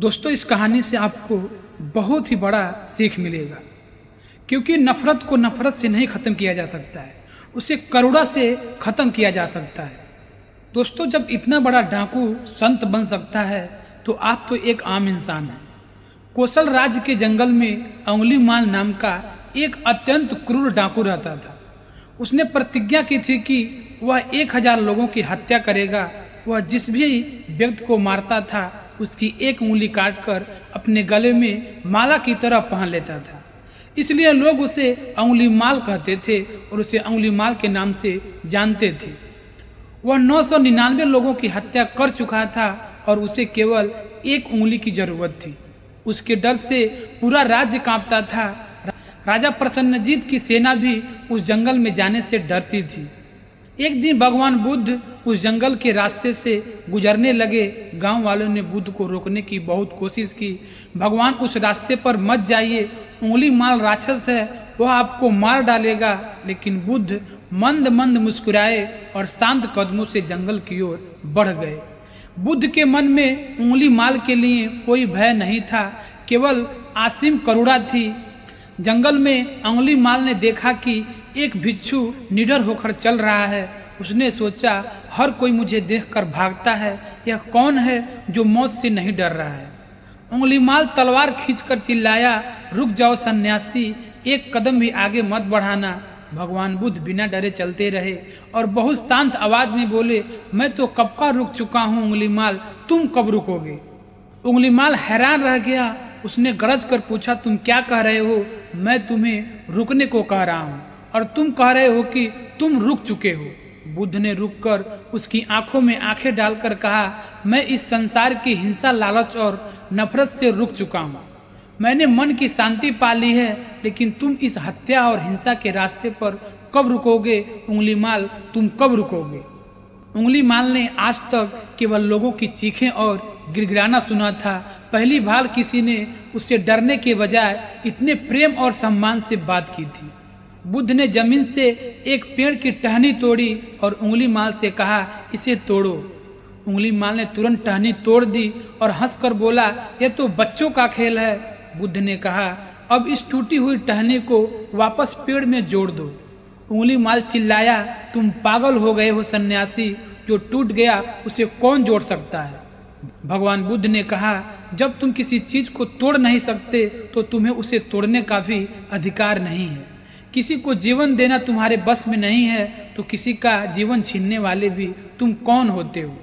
दोस्तों, इस कहानी से आपको बहुत ही बड़ा सीख मिलेगा, क्योंकि नफरत को नफरत से नहीं ख़त्म किया जा सकता है, उसे करुणा से ख़त्म किया जा सकता है। दोस्तों, जब इतना बड़ा डाकू संत बन सकता है तो आप तो एक आम इंसान हैं। कोसल राज्य के जंगल में अंगुलीमाल नाम का एक अत्यंत क्रूर डाकू रहता था। उसने प्रतिज्ञा की थी कि वह 1000 लोगों की हत्या करेगा। वह जिस भी व्यक्ति को मारता था उसकी एक उंगली काटकर अपने गले में माला की तरह पहन लेता था। इसलिए लोग उसे अंगुलीमाल कहते थे और उसे अंगुलीमाल के नाम से जानते थे। वह 999 लोगों की हत्या कर चुका था और उसे केवल एक उंगली की जरूरत थी। उसके डर से पूरा राज्य कांपता था। राजा प्रसन्नजीत की सेना भी उस जंगल में जाने से डरती थी। एक दिन भगवान बुद्ध उस जंगल के रास्ते से गुजरने लगे। गांव वालों ने बुद्ध को रोकने की बहुत कोशिश की। भगवान, उस रास्ते पर मत जाइए, अंगुलीमाल राक्षस है, वह आपको मार डालेगा। लेकिन बुद्ध मंद मंद मुस्कुराए और शांत कदमों से जंगल की ओर बढ़ गए। बुद्ध के मन में अंगुलीमाल के लिए कोई भय नहीं था, केवल असीम करुणा थी। जंगल में अंगुलीमाल ने देखा कि एक भिक्षु निडर होकर चल रहा है। उसने सोचा, हर कोई मुझे देखकर भागता है, यह कौन है जो मौत से नहीं डर रहा है। अंगुलीमाल तलवार खींचकर चिल्लाया, रुक जाओ सन्यासी, एक कदम भी आगे मत बढ़ाना। भगवान बुद्ध बिना डरे चलते रहे और बहुत शांत आवाज में बोले, मैं तो कब का रुक चुका हूँ अंगुलीमाल, तुम कब रुकोगे? अंगुलीमाल हैरान रह गया। उसने गरज कर पूछा, तुम क्या कह रहे हो? मैं तुम्हें रुकने को कह रहा हूँ और तुम कह रहे हो कि तुम रुक चुके हो। बुद्ध ने रुककर उसकी आंखों में आंखें डालकर कहा, मैं इस संसार की हिंसा, लालच और नफरत से रुक चुका हूँ। मैंने मन की शांति पा ली है, लेकिन तुम इस हत्या और हिंसा के रास्ते पर कब रुकोगे? अंगुलीमाल, तुम कब रुकोगे? अंगुलीमाल ने आज तक केवल लोगों की चीखें और गिड़गिड़ाना सुना था। पहली बार किसी ने उससे डरने के बजाय इतने प्रेम और सम्मान से बात की थी। बुद्ध ने जमीन से एक पेड़ की टहनी तोड़ी और अंगुलीमाल से कहा, इसे तोड़ो। अंगुलीमाल ने तुरंत टहनी तोड़ दी और हंसकर बोला, यह तो बच्चों का खेल है। बुद्ध ने कहा, अब इस टूटी हुई टहनी को वापस पेड़ में जोड़ दो। अंगुलीमाल चिल्लाया, तुम पागल हो गए हो सन्यासी, जो टूट गया उसे कौन जोड़ सकता है? भगवान बुद्ध ने कहा, जब तुम किसी चीज को तोड़ नहीं सकते तो तुम्हें उसे तोड़ने का भी अधिकार नहीं है। किसी को जीवन देना तुम्हारे बस में नहीं है तो किसी का जीवन छीनने वाले भी तुम कौन होते हो?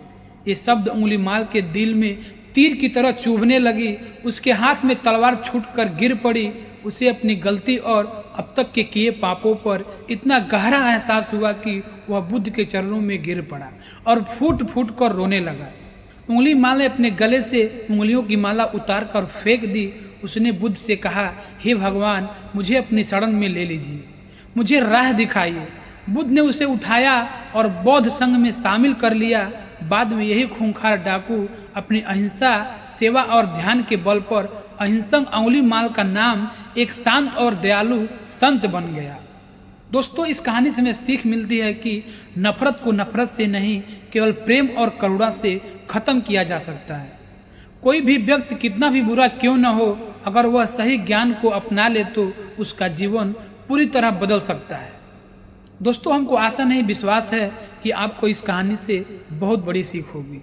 ये शब्द अंगुलीमाल के दिल में तीर की तरह चुभने लगी। उसके हाथ में तलवार छूटकर गिर पड़ी। उसे अपनी गलती और अब तक के किए पापों पर इतना गहरा एहसास हुआ कि वह बुद्ध के चरणों में गिर पड़ा और फूट फूट कर रोने लगा। अंगुलीमाल ने अपने गले से उंगलियों की माला उतार कर फेंक दी। उसने बुद्ध से कहा, हे भगवान, मुझे अपनी शरण में ले लीजिए, मुझे राह दिखाइए। बुद्ध ने उसे उठाया और बौद्ध संघ में शामिल कर लिया। बाद में यही खूंखार डाकू अपनी अहिंसा, सेवा और ध्यान के बल पर अहिंसक अंगुलीमाल का नाम एक शांत और दयालु संत बन गया। दोस्तों, इस कहानी से हमें सीख मिलती है कि नफरत को नफरत से नहीं, केवल प्रेम और करुणा से खत्म किया जा सकता है। कोई भी व्यक्ति कितना भी बुरा क्यों न हो, अगर वह सही ज्ञान को अपना ले तो उसका जीवन पूरी तरह बदल सकता है। दोस्तों, हमको आशा नहीं, विश्वास है कि आपको इस कहानी से बहुत बड़ी सीख होगी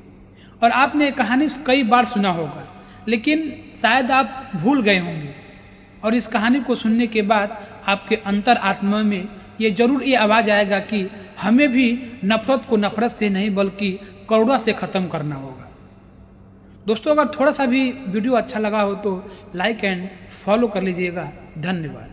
और आपने कहानी कई बार सुना होगा, लेकिन शायद आप भूल गए होंगे। और इस कहानी को सुनने के बाद आपके अंतर आत्मा में ये आवाज़ आएगा कि हमें भी नफरत को नफरत से नहीं बल्कि करुणा से ख़त्म करना होगा। दोस्तों, अगर थोड़ा सा भी वीडियो अच्छा लगा हो तो लाइक एंड फॉलो कर लीजिएगा। धन्यवाद।